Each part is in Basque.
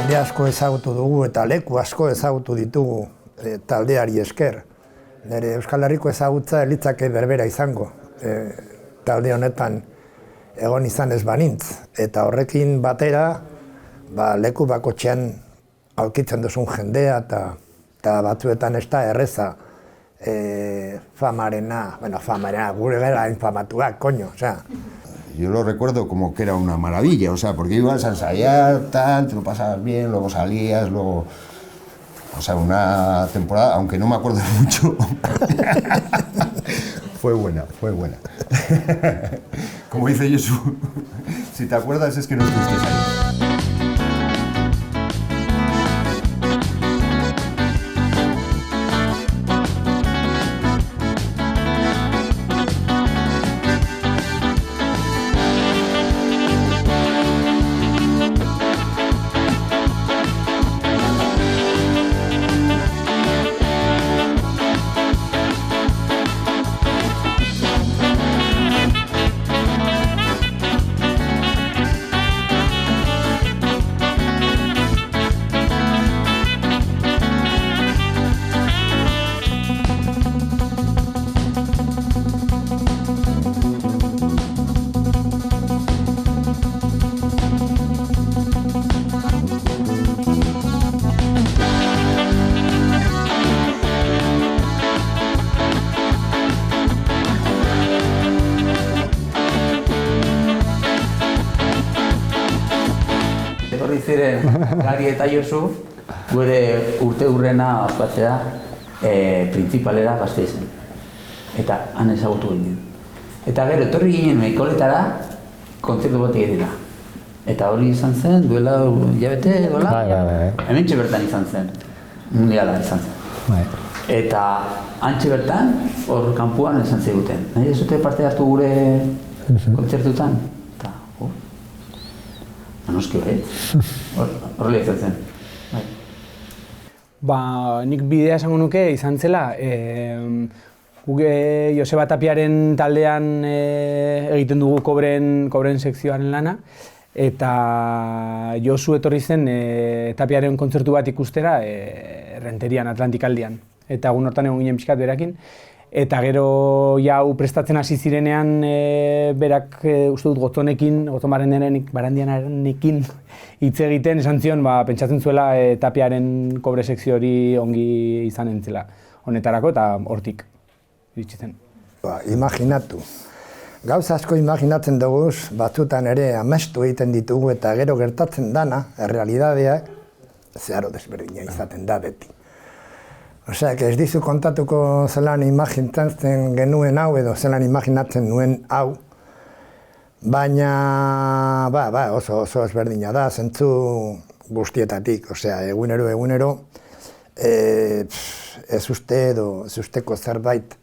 jende asko ezagutu dugu eta leku asko ezagutu ditugu taldeari esker. Nire Euskal Herriko ezagutza ez litzake berbera izango, talde honetan egon izan ez banintz. Eta horrekin batera, leku bakotxean aurkitzen duzun jendea eta batzuetan ez da erreza famarena, gure gara infamatuak, coño, o sea. Yo lo recuerdo como que era una maravilla, o sea, porque ibas a ensayar, tal, te lo pasabas bien, luego salías, luego... O sea, una temporada, aunque no me acuerdo mucho, fue buena. Como dice Jesús, si te acuerdas es que no estuviste ahí. Etorri ziren Gari eta Josu, gure urte hurrena ospatzea printzipalera Gasteizen. Eta han ezagutu ginen. Eta gero, etorri ginen Meikoletara kontzertu bat egitera. Eta hori izan zen, duela hilabete, hementxe bertan izan zen. Mundiala izan zen. Eta hantxe bertan, hor kanpuan izan ziguten. Nahi ez zute parte hartu gure kontzertutan? Noski hori, horrela izan zen. Nik bidea esango nuke izan zela, guk Joseba Tapiaren taldean egiten dugu kobren sekzioaren lana, eta Josu etorri zen Tapiaren kontzertu bat ikustera Renterian, Atlantikaldian. Eta egun hortan egon ginen pixkat berakin. Eta gero jau prestatzen hasi zirenean berak uste dut Gotzon Barandianarekin hitz egiten esan zion pentsatzen zuela Tapiaren kobre sekzio hori ongi izan entzela honetarako eta hortik iritsi zen. Imaginatu. Gauza asko imaginatzen dugu, batzutan ere amestu egiten ditugu eta gero gertatzen dana, errealidadeak, zeharo desberdina izaten da beti. Osea, ez dizu kontatuko zelan imaginatzen genuen hau edo zelan imaginatzen nuen hau, baina oso ezberdina da, zentzu guztietatik, osea, egunero, ez usteko zerbait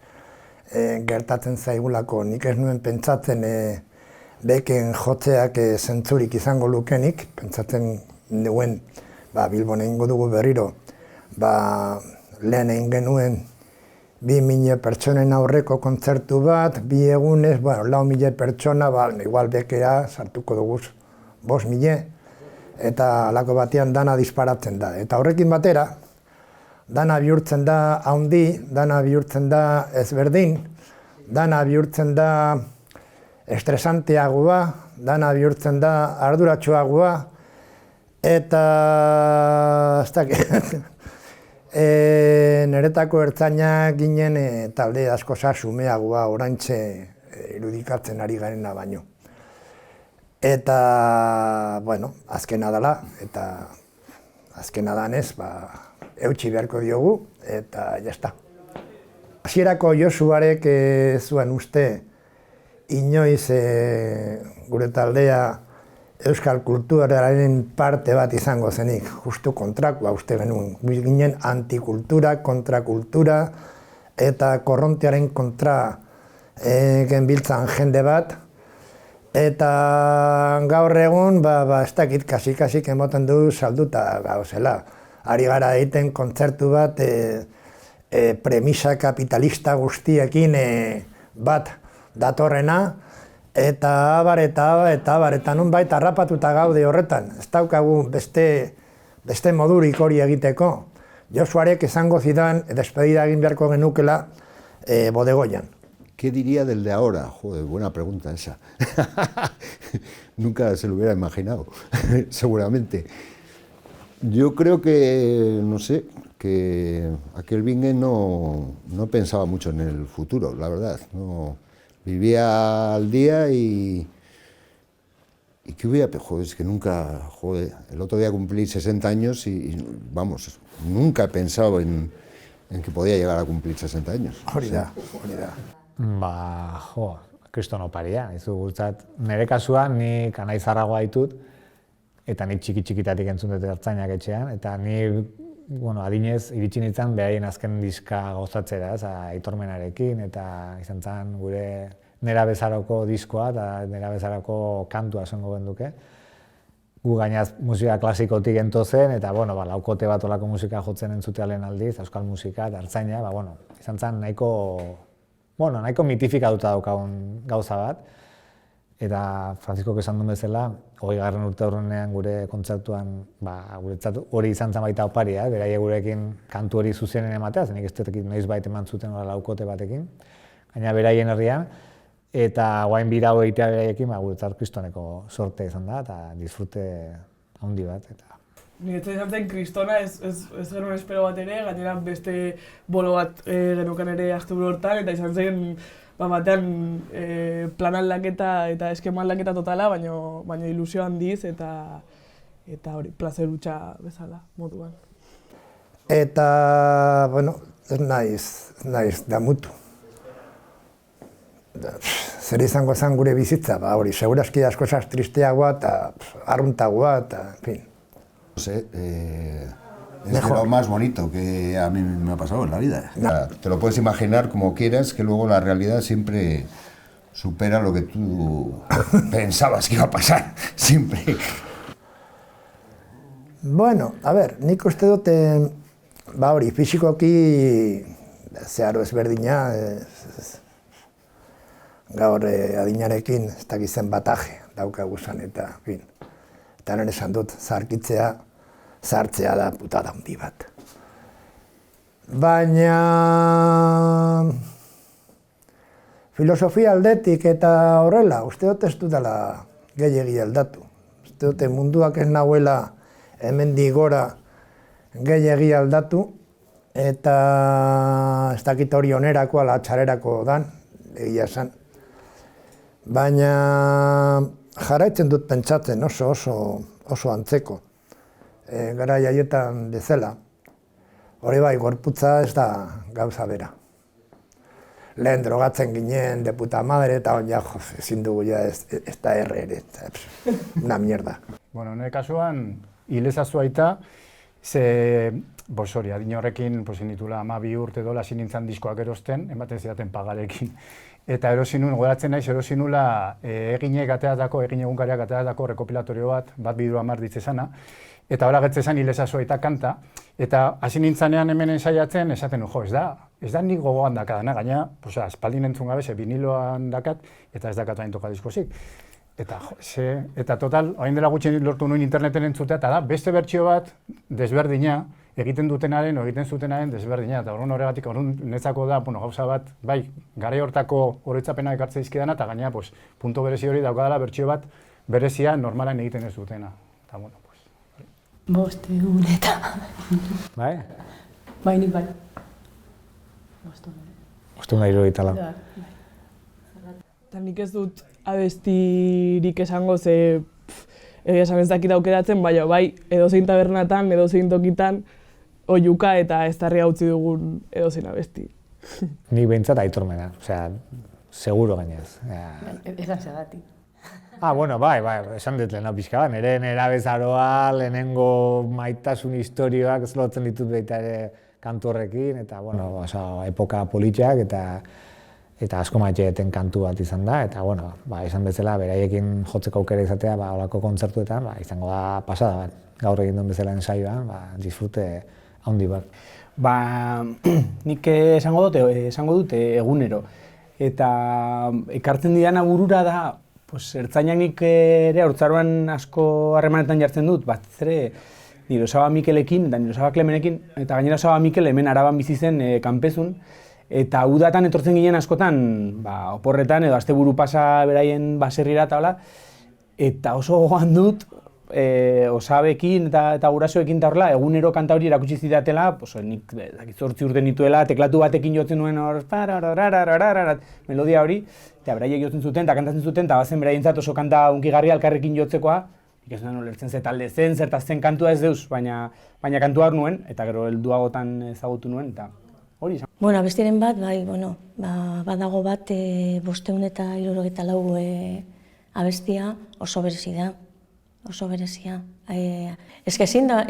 gertatzen zaigulako, nik ez nuen pentsatzen beken jotzeak zentzurik izango lukenik, pentsatzen nuen, Bilbon egingo dugu berriro, lehen egin genuen 2.000 pertsonen aurreko kontzertu bat, 2 egunez, 4.000 pertsona, igual bekera sartuko dugu 5.000, eta alako batean dana disparatzen da. Eta horrekin batera, dana bihurtzen da haundi, dana bihurtzen da ezberdin, dana bihurtzen da estresanteagoa, dana bihurtzen da arduratsuagoa, eta niretako ertzainak ginen talde asko xumeagoa oraintxe irudikatzen ari garena baino. Eta, azkena dela, eta azkena danez, eutsi beharko diogu, eta jazta. Hasierako Josuarek zuen uste inoiz gure taldea euskal kulturaren parte bat izango zenik, justu kontrakoa uste genuen. Ginen antikultura, kontrakultura eta korrontearen kontra genbiltzan jende bat. Eta gaur egun, ez dakit kasik emoten du salduta gauzela. Ari gara egiten kontzertu bat premisa kapitalista guztiekin bat datorrena, eta abar, eta nunbait harrapatuta gaude horretan. Ez daukagu beste beste modurik hori egiteko, Josuarek esango zidan despedida egin beharko genukela bodegoian. ¿Qué diría del de ahora? Joder, buena pregunta esa. Nunca se lo hubiera imaginado, seguramente. Yo creo que, no sé, que aquel Vinge no pensaba mucho en el futuro, la verdad. No, vivía al día y que hubiera, joder, es que nunca, joder, el otro día cumplí 60 años y vamos, nunca he pensado en que podía llegar a cumplir 60 años. Hori da. Kriston oparia. Nire kasuan, nik anaizarragoa ditut, eta nik txiki-txikitatik entzun dut ertzainak etxean, eta ni, adinez, iritsi nintzen behaien azken diska gozatzera, aitormenarekin, eta izan zen gure nera bezaroko diskoa, eta nera bezaroko kantua esango genduke. Gu gainaz musika klasikotik entozen, eta laukote bat olako musika jotzen entzutea lehen aldiz, euskal musika eta ertzaina, izan zen nahiko mitifikatuta daukagun gauza bat. Eta Franziskok esan duen bezala, 20. urte horrenean gure kontzertuan, guretzat hori izan zen baita oparia, beraie gurekin kantu hori zuzenen ematea, zenik ez dut noizbait eman zuten laukote batekin, gaina beraien herrian, eta guain bira hau egitea beraiekin, guretzat kristoneko sorte izan da, eta disfrute handi bat. Niretzat izan zen kristona ez genuen espero bat ere, gainera beste bolo bat genukan ere asteburu hortan, eta izan zen batean plan aldaketa eta eskema aldaketa totala, baina ilusio handiz eta hori, plazer hutsa bezala moduan. Eta, ez naiz damutu. Zer izango zen gure bizitza, hori, segurazki asko esaz tristeagoa eta arruntagoa eta, en fin. No sé, es lo más bonito que a mí me ha pasado en la vida. Te lo puedes imaginar como quieras, que luego la realidad siempre supera lo que tú pensabas que iba a pasar, siempre. Bueno, a ver, nik uste dute, hori, fisikoki zeharo ezberdina, gaur adinarekin ez dakizen bataje daukaguzan eta, en fin. Eta nire esan dut, zahartzea da putada handi bat. Baina filosofia aldetik eta horrela, uste dut ez dudala gehiegi aldatu. Uste dut munduak ez nahuela hemendik gora gehiegi aldatu, eta ez dakit hori onerako ala txarerako dan, egia esan. Baina jarraitzen dut pentsatzen oso antzeko, garai haietan bezala. Hori bai, gorputza ez da gauza bera. Lehen drogatzen ginen de puta madre eta ezin dugu ez da erre ere, una mierda. Bueno, nire kasuan, hilezazu aita, hori, adin horrekin, nitula 12 urte dola sinintzan diskoak erosten, ematen zidaten pagarekin. Eta erosinun, goratzen naiz, erosinula eginek egunkariak ateatako rekopilatorio bat bidu 10 ditzezana, eta hola getzezan hilezazu aita kanta, eta hasi nintzanean hemen ensaiatzen, esaten ez da nik gogoan dakadana, gaina, espaldin entzun gabe, viniloan dakat, eta ez dakat hain toka diskozik. Eta total, hain dela gutxi lortu nuen interneten entzutea, eta da, beste bertsio bat desberdina, egiten zutenaren desberdina, eta horregatik netzako da gauza bat, bai, garai hortako oroitzapena ekartze dizkidana, eta gaina, punto berezi hori daukadala bertsio bat berezia normalan egiten ez dutena. Eta, Bosteun eta... Bai? Bai, nik bai. Bosteun da 74. Eta nik ez dut abestirik esango egia esan ez dakit aukeratzen, baina bai, edozein tabernatan, edozein tokitan, oiuka eta ez tarri hautzi dugun edozein abesti. Nik behintzat aitormena, seguro gainez. Esan segatik. Bai, esan dut lehena pixka bat, nire bezaroa, lehenengo maitasun historioak lotzen ditut baita ere kantu horrekin, eta epoka politxeak eta asko maitxeeten kantu bat izan da, eta izan bezala beraiekin jotzeko aukera izatea holako kontzertuetan izango da pasada bat. Gaur egin duen bezala ensaioan, disfrute handi bat. Nik esango dute egunero, eta ekartzen didana burura da, ertzainak nik ere haurtzaroan asko harremanetan jartzen dut, bat ere nire Osaba Mikelekin eta nire Osaba Klemenekin, eta gainera Osaba Mikel hemen Araban bizi zen kanpezun, eta udatan etortzen ginen askotan, oporretan edo asteburu pasa beraien baserrira eta hola, eta oso gogoan dut, Osabekin eta gurasoekin eta horrela, egunero kanta hori erakutsi zidatela, nik 8 urte nituela, teklatu batekin jotzen nuen hor, melodia hori, eta beraiek jotzen zuten eta kantatzen zuten, eta bazen beraientzat oso kanta hunkigarria elkarrekin jotzekoa, nik ez duen ulertzen ze talde zen, zertaz zen kantua ez deuz, baina kantua hor nuen, eta gero helduagotan ezagutu nuen, eta hori izan. Bueno, abestiren bat, badago bat 574 abestia oso berezi da. Oso berezia. Ez que ezin da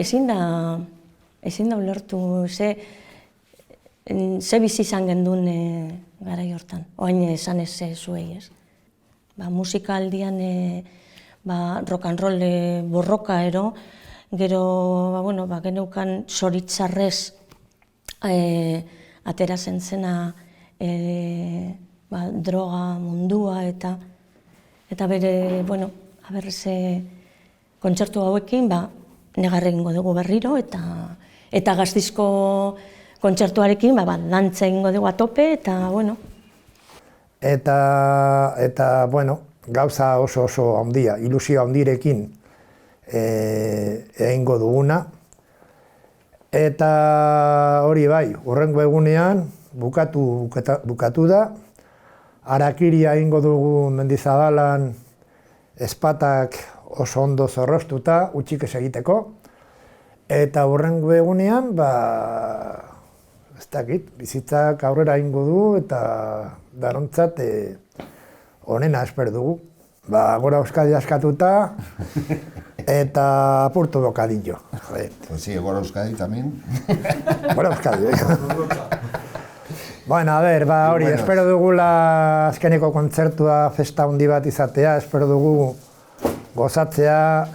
ulertu ze bizi izan gendun garai hortan. Oain esan ez zuei, ez. Musika aldian rock and roll borroka ero, gero geneukan zoritzarrez atera zena droga mundua eta bere, haberze kontzertu hauekin, negar egingo dugu berriro eta Gasteizko kontzertuarekin, dantza egingo dugu atope eta, Eta, gauza oso handia, ilusio handirekin egingo duguna. Eta hori bai, hurrengo egunean bukatu da, harakiria egingo dugu Mendizabalan, ezpatak oso ondo zorroztuta, utxik ez egiteko. Eta hurrengo egunean, ez dakit, bizitzak aurrera egingo du eta darontzat onena esper dugu. Gora Euskadi askatuta eta apurtu bokadillo. Pues sí, Gora Euskadi también. Gora Euskadi, Bueno, a ver, hori, espero dugula azkeneko kontzertua festa handi bat izatea, espero dugu gozatzea,